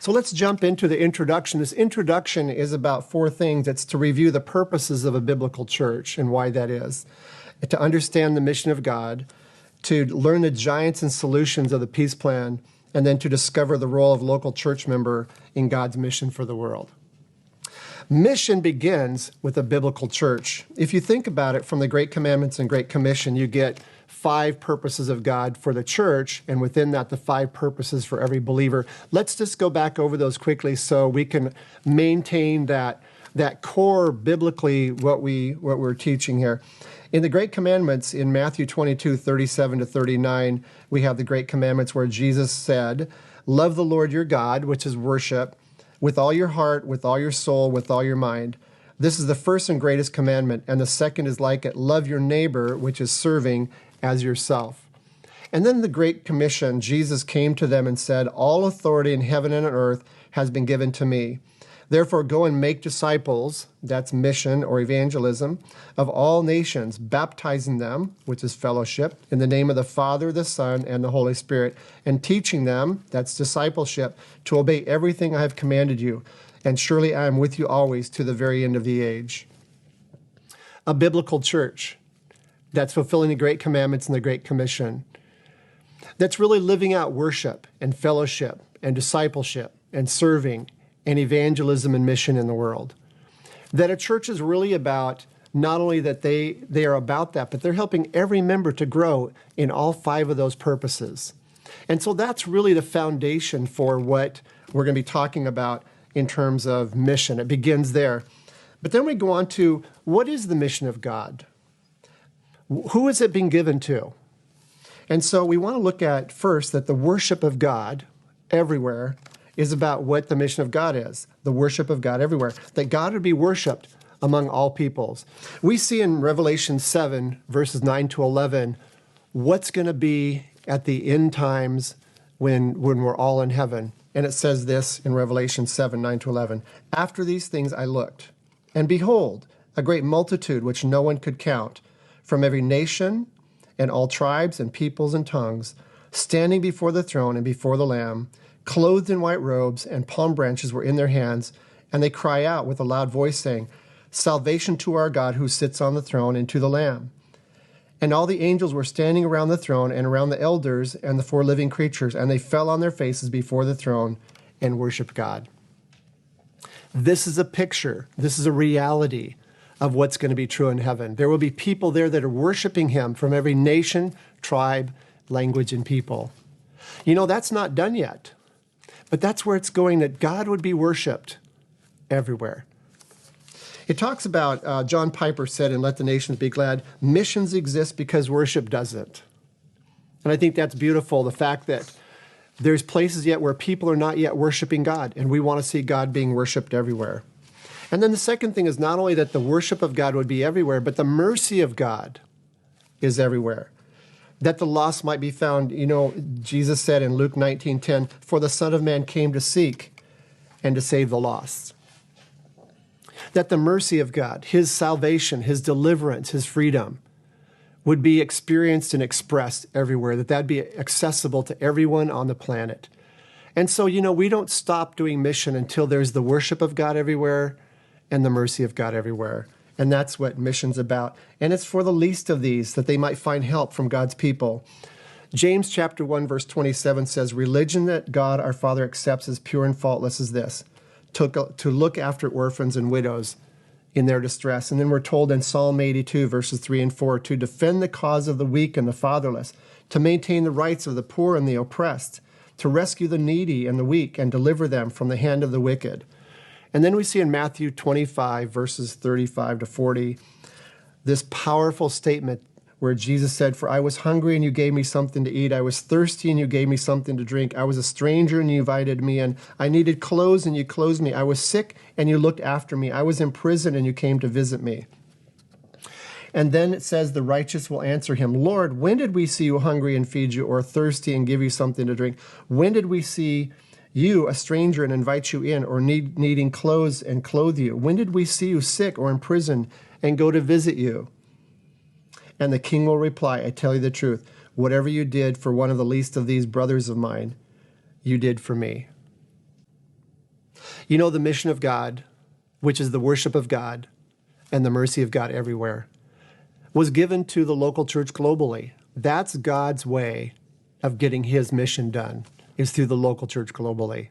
So let's jump into the introduction. This introduction is about four things. It's to review the purposes of a biblical church and why that is, to understand the mission of God, to learn the giants and solutions of the peace plan, and then to discover the role of local church member in God's mission for the world. Mission begins with a biblical church. If you think about it, from the Great Commandments and Great Commission, you get 5 purposes of God for the church, and within that, the 5 purposes for every believer. Let's just go back over those quickly so we can maintain that core biblically what we're teaching here. In the Great Commandments, in Matthew 22, 37 to 39, we have the Great Commandments where Jesus said, love the Lord your God, which is worship, with all your heart, with all your soul, with all your mind. This is the first and greatest commandment, and the second is like it, love your neighbor, which is serving as yourself. And then the Great Commission, Jesus came to them and said, all authority in heaven and on earth has been given to me. Therefore, go and make disciples, that's mission or evangelism, of all nations, baptizing them, which is fellowship, in the name of the Father, the Son, and the Holy Spirit, and teaching them, that's discipleship, to obey everything I have commanded you. And surely I am with you always to the very end of the age. A biblical church that's fulfilling the Great Commandments and the Great Commission, that's really living out worship and fellowship and discipleship and serving and evangelism and mission in the world. That a church is really about not only that they are about that, but they're helping every member to grow in all 5 of those purposes. And so that's really the foundation for what we're going to be talking about in terms of mission. It begins there. But then we go on to, what is the mission of God? Who is it being given to? And so we want to look at first that the worship of God everywhere is about what the mission of God is, the worship of God everywhere, that God would be worshiped among all peoples. We see in Revelation 7, verses 9 to 11, what's going to be at the end times when we're all in heaven. And it says this in Revelation 7, 9 to 11, after these things I looked, and behold, a great multitude which no one could count, from every nation and all tribes and peoples and tongues, standing before the throne and before the Lamb, clothed in white robes, and palm branches were in their hands, and they cry out with a loud voice, saying, salvation to our God who sits on the throne and to the Lamb. And all the angels were standing around the throne and around the elders and the 4 living creatures, and they fell on their faces before the throne and worshiped God. This is a picture, this is a reality of what's going to be true in heaven. There will be people there that are worshiping him from every nation, tribe, language, and people. You know, that's not done yet. But that's where it's going, that God would be worshiped everywhere. It talks about, John Piper said in Let the Nations Be Glad, missions exist because worship doesn't. And I think that's beautiful, the fact that there's places yet where people are not yet worshiping God, and we want to see God being worshiped everywhere. And then the second thing is not only that the worship of God would be everywhere, but the mercy of God is everywhere. That the lost might be found. You know, Jesus said in Luke 19:10, for the Son of Man came to seek and to save the lost. That the mercy of God, his salvation, his deliverance, his freedom would be experienced and expressed everywhere, that that'd be accessible to everyone on the planet. And so, you know, we don't stop doing mission until there's the worship of God everywhere and the mercy of God everywhere. And that's what mission's about. And it's for the least of these, that they might find help from God's people. James chapter 1, verse 27 says, religion that God our Father accepts as pure and faultless is this, to look after orphans and widows in their distress. And then we're told in Psalm 82, verses 3 and 4, to defend the cause of the weak and the fatherless, to maintain the rights of the poor and the oppressed, to rescue the needy and the weak and deliver them from the hand of the wicked. And then we see in Matthew 25, verses 35 to 40, this powerful statement where Jesus said, for I was hungry and you gave me something to eat. I was thirsty and you gave me something to drink. I was a stranger and you invited me in. I needed clothes and you clothed me. I was sick and you looked after me. I was in prison and you came to visit me. And then it says, the righteous will answer him, Lord, when did we see you hungry and feed you, or thirsty and give you something to drink? When did we see you, a stranger, and invite you in, or needing clothes and clothe you? When did we see you sick or in prison and go to visit you? And the king will reply, I tell you the truth, whatever you did for one of the least of these brothers of mine, you did for me. You know, the mission of God, which is the worship of God and the mercy of God everywhere, was given to the local church globally. That's God's way of getting his mission done, is through the local church globally.